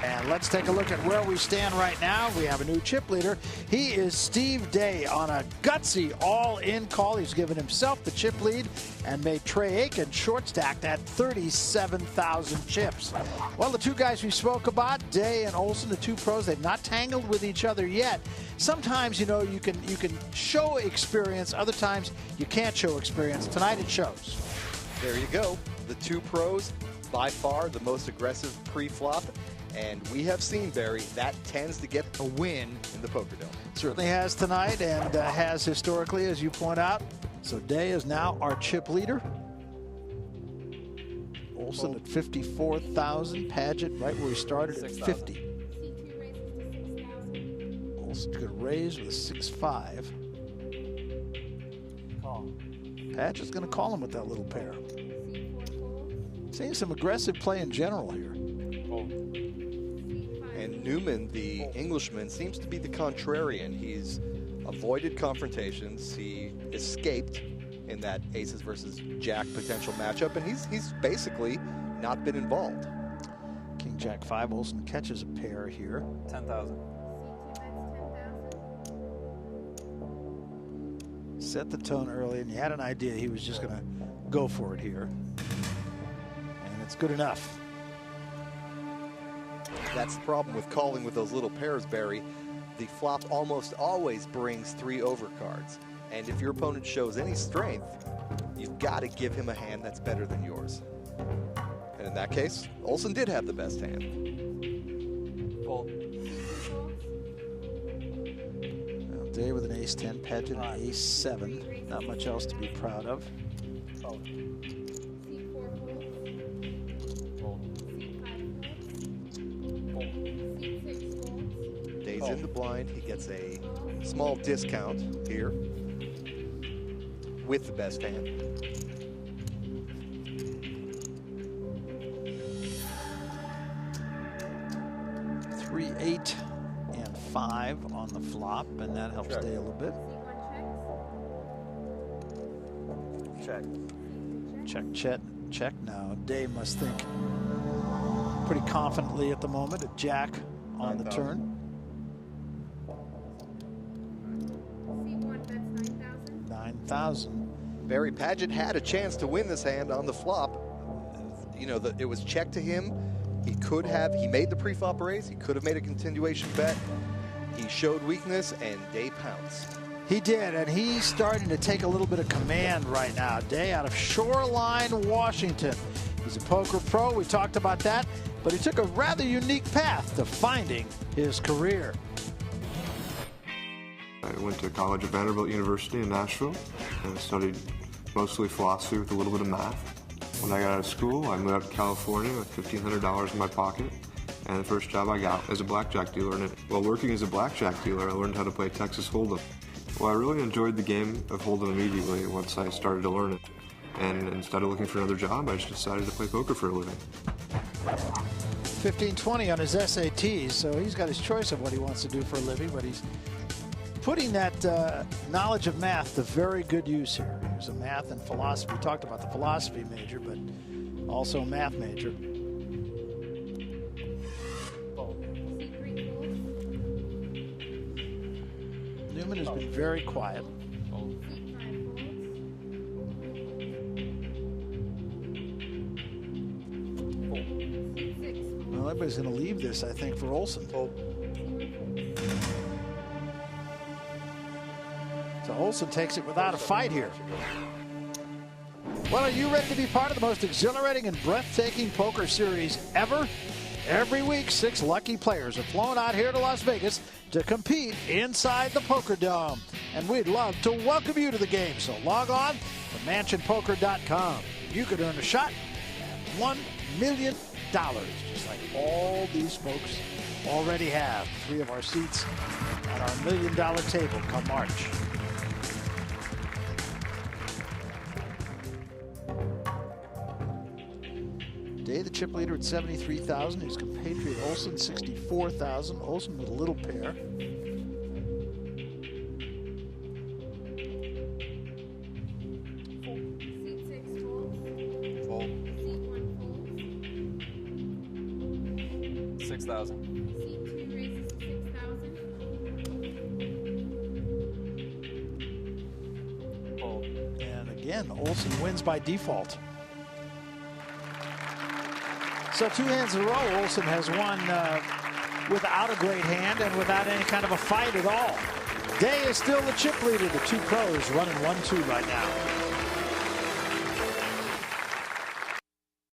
And let's take a look at where we stand right now. We have a new chip leader. He is Steve Day on a gutsy all-in call. He's given himself the chip lead and made Trey Aiken short stacked at 37,000 chips. Well, the two guys we spoke about, Day and Olson, the two pros, they've not tangled with each other yet. Sometimes, you know, you can show experience. Other times, you can't show experience. Tonight, it shows. There you go. The two pros, by far the most aggressive pre-flop. And we have seen, Barry, that tends to get a win in the Poker Dome. Certainly has tonight and has historically, as you point out. So Day is now our chip leader. Olson at 54,000. Padgett right where he started at 50. Olson's going to raise with a 6-5. Padgett's going to call him with that little pair. Seeing some aggressive play in general here. And Newman, the Englishman, seems to be the contrarian. He's avoided confrontations. He escaped in that aces versus jack potential matchup, and he's basically not been involved. King Jack 5. Olson catches a pair here. 10,000. Set the tone early, and you had an idea he was just going to go for it here. And it's good enough. That's the problem with calling with those little pairs, Barry. The flop almost always brings 3 overcards. And if your opponent shows any strength, you've got to give him a hand that's better than yours. And in that case, Olson did have the best hand. Fold. Well, Day with an ace-10, Padgett an ace-7. Not much else to be proud of. Fold. Day's in the blind. He gets a small discount here with the best hand. Three, 8, and 5 on the flop, and that helps Day a little bit. Check. Check, check now. Day must think pretty confidently at the moment. A jack on the turn. C1 bets 9,000. 9,000. Barry, Padgett had a chance to win this hand on the flop. You know, it was check to him. He made the pre-flop raise. He could have made a continuation bet. He showed weakness, and Day pounced. He did, and he's starting to take a little bit of command right now. Day out of Shoreline, Washington. He's a poker pro. We talked about that, but he took a rather unique path to finding his career. I went to college at Vanderbilt University in Nashville and studied mostly philosophy with a little bit of math. When I got out of school, I moved out to California with $1,500 in my pocket, and the first job I got as a blackjack dealer. And while working as a blackjack dealer, I learned how to play Texas Hold'em. Well, I really enjoyed the game of Hold'em immediately once I started to learn it. And instead of looking for another job, I just decided to play poker for a living. 1520 on his SATs, so he's got his choice of what he wants to do for a living, but he's putting that knowledge of math to very good use here. He was a math and philosophy. We talked about the philosophy major, but also a math major. Newman has been very quiet. Well, everybody's going to leave this, I think, for Olson. So Olson takes it without a fight here. Well, are you ready to be part of the most exhilarating and breathtaking poker series ever? Every week, 6 lucky players are flown out here to Las Vegas to compete inside the Poker Dome. And we'd love to welcome you to the game. So log on to mansionpoker.com. You could earn a shot at $1 million, just like all these folks already have. 3 of our seats at our $1 million table come March. Day, the chip leader at 73,000. His compatriot Olson, 64,000. Olson with a little pair. Fold. 6,000. 6,000. Seat 2 raises to 6,000. Fold. And again, Olson wins by default. So 2 hands in a row, Olson has won without a great hand and without any kind of a fight at all. Day is still the chip leader. The 2 pros running 1-2 right now.